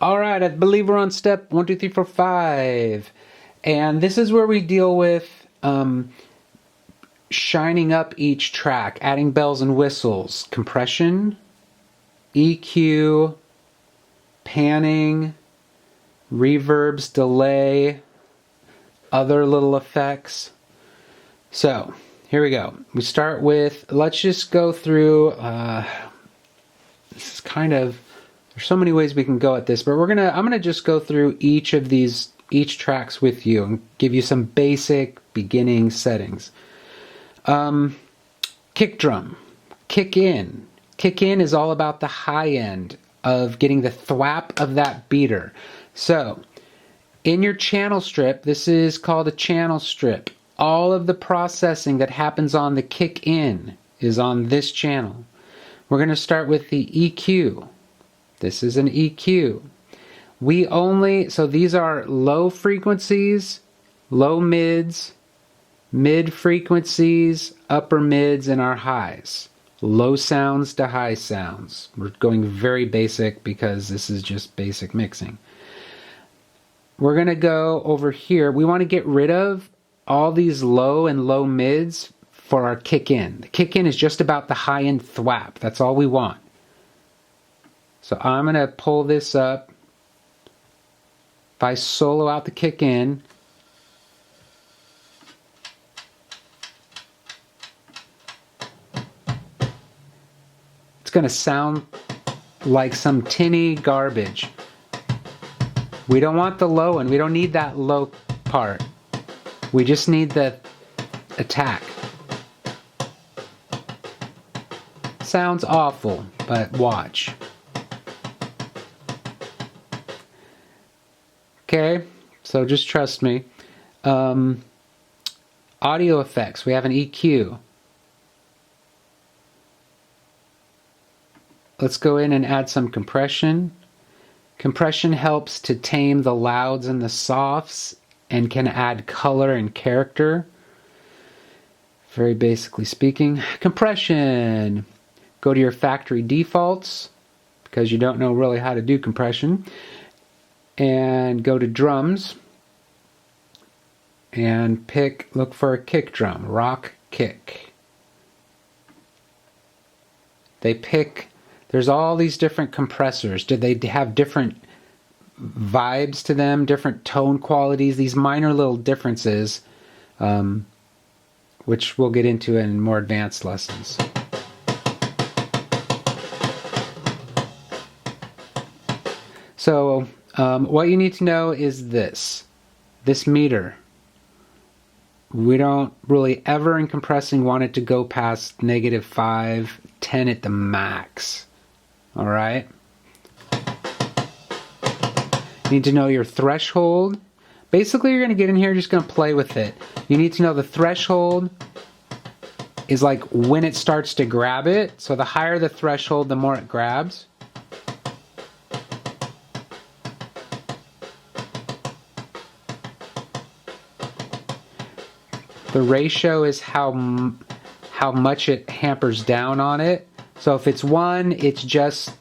All right, I believe we're on step 1, 2, 3, 4, 5. And this is where we deal with shining up each track, adding bells and whistles, compression, EQ, panning, reverbs, delay, other little effects. So here we go. We start with, let's just go through, this is kind of, there's so many ways we can go at this, but I'm gonna just go through each tracks with you and give you some basic beginning settings. Kick drum, kick in. Kick in is all about the high end of getting the thwap of that beater. So in your channel strip, this is called a channel strip. All of the processing that happens on the kick in is on this channel. We're going to start with the EQ. This is an EQ. So these are low frequencies, low mids, mid frequencies, upper mids, and our highs. Low sounds to high sounds. We're going very basic because this is just basic mixing. We're going to go over here. We want to get rid of all these low and low mids for our kick in. The kick in is just about the high end thwap. That's all we want. So I'm going to pull this up. If I solo out the kick in, it's going to sound like some tinny garbage. We don't want the low end. We don't need that low part. We just need the attack. Sounds awful, but watch. Okay, so just trust me. Audio effects. We have an EQ. Let's go in and add some compression. Compression helps to tame the louds and the softs and can add color and character. Very basically speaking. Compression. Go to your factory defaults because you don't know really how to do compression. And go to drums and look for a kick drum, rock kick. There's all these different compressors. Do they have different vibes to them, different tone qualities, these minor little differences, which we'll get into in more advanced lessons. So what you need to know is this meter. We don't really ever in compressing want it to go past -5, 10 at the max. All right. You need to know your threshold. Basically, you're going to get in here, just going to play with it. You need to know the threshold is like when it starts to grab it. So the higher the threshold, the more it grabs. The ratio is how much it hampers down on it. So if it's 1, it's just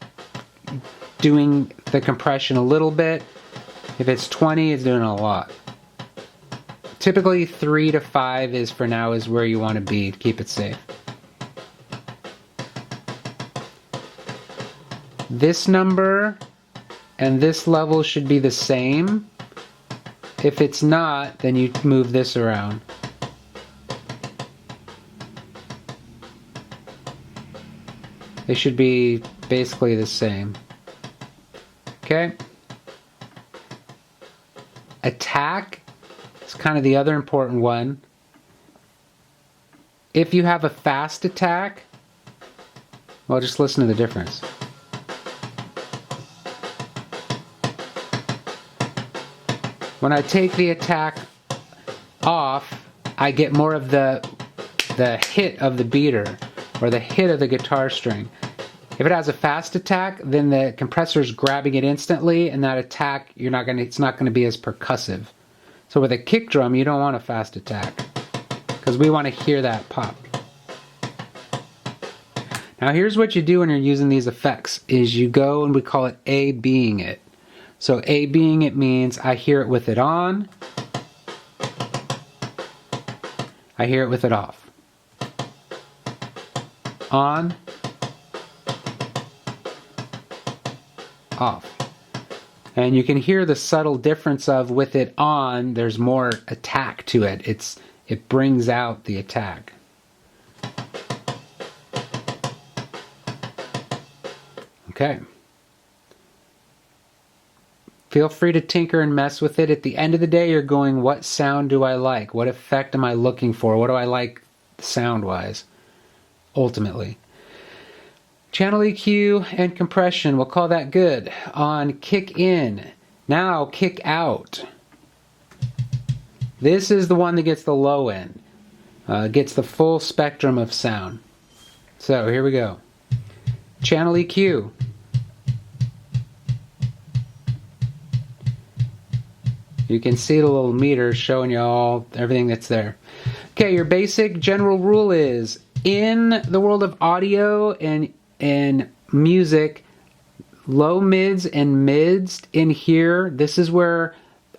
doing the compression a little bit. If it's 20, it's doing a lot. Typically 3 to 5 is where you want to be to keep it safe. This number and this level should be the same. If it's not, then you move this around. They should be basically the same. Okay? Attack is kind of the other important one. If you have a fast attack, well, just listen to the difference. When I take the attack off, I get more of the hit of the beater or the hit of the guitar string. If it has a fast attack, then the compressor's grabbing it instantly, and that attack it's not going to be as percussive. So with a kick drum, you don't want a fast attack because we want to hear that pop. Now here's what you do when you're using these effects is you go and we call it A-Bing it. So A being it means I hear it with it on, I hear it with it off. On, off. And you can hear the subtle difference of with it on, there's more attack to it. It brings out the attack. Okay. Feel free to tinker and mess with it. At the end of the day, you're going, what sound do I like? What effect am I looking for? What do I like sound-wise, ultimately? Channel EQ and compression, we'll call that good. On kick in, now kick out. This is the one that gets the low end, gets the full spectrum of sound. So here we go. Channel EQ. You can see the little meter showing you all everything that's there. Okay, your basic general rule is in the world of audio and music, low mids and mids in here, this is where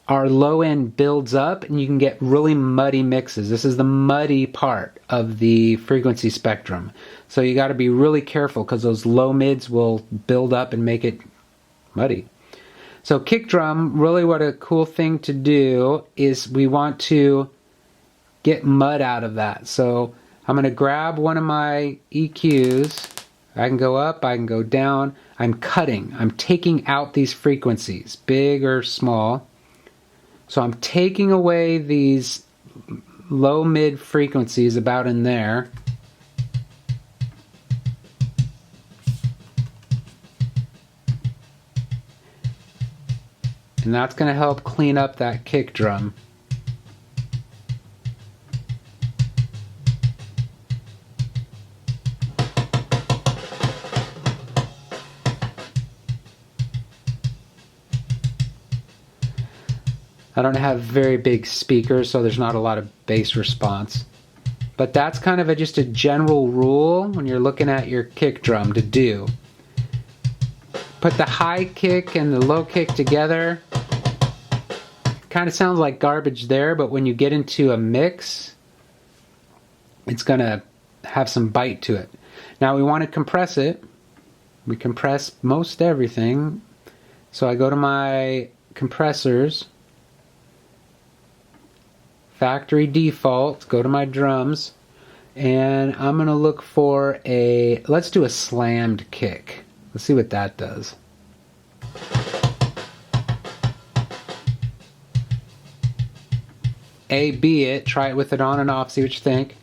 our low end builds up and you can get really muddy mixes. This is the muddy part of the frequency spectrum. So you got to be really careful because those low mids will build up and make it muddy. So kick drum, really what a cool thing to do is we want to get mud out of that. So I'm going to grab one of my EQs. I can go up, I can go down. I'm cutting. I'm taking out these frequencies, big or small. So I'm taking away these low mid frequencies about in there. And that's going to help clean up that kick drum. I don't have very big speakers, so there's not a lot of bass response. But that's kind of just a general rule when you're looking at your kick drum to do. Put the high kick and the low kick together. Kind of sounds like garbage there, but when you get into a mix, it's going to have some bite to it. Now we want to compress it. We compress most everything. So I go to my compressors. Factory default, go to my drums, and I'm going to look for let's do a slammed kick. Let's see what that does. A, B it, try it with it on and off, see what you think.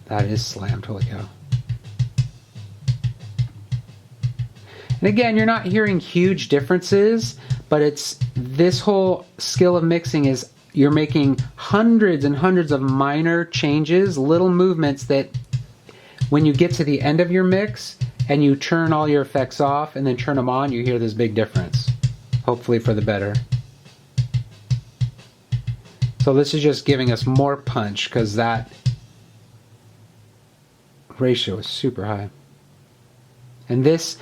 That is slammed, holy cow. And again, you're not hearing huge differences, but it's this whole skill of mixing is you're making hundreds and hundreds of minor changes, little movements that when you get to the end of your mix and you turn all your effects off and then turn them on, you hear this big difference, hopefully for the better. So this is just giving us more punch because that ratio is super high. And this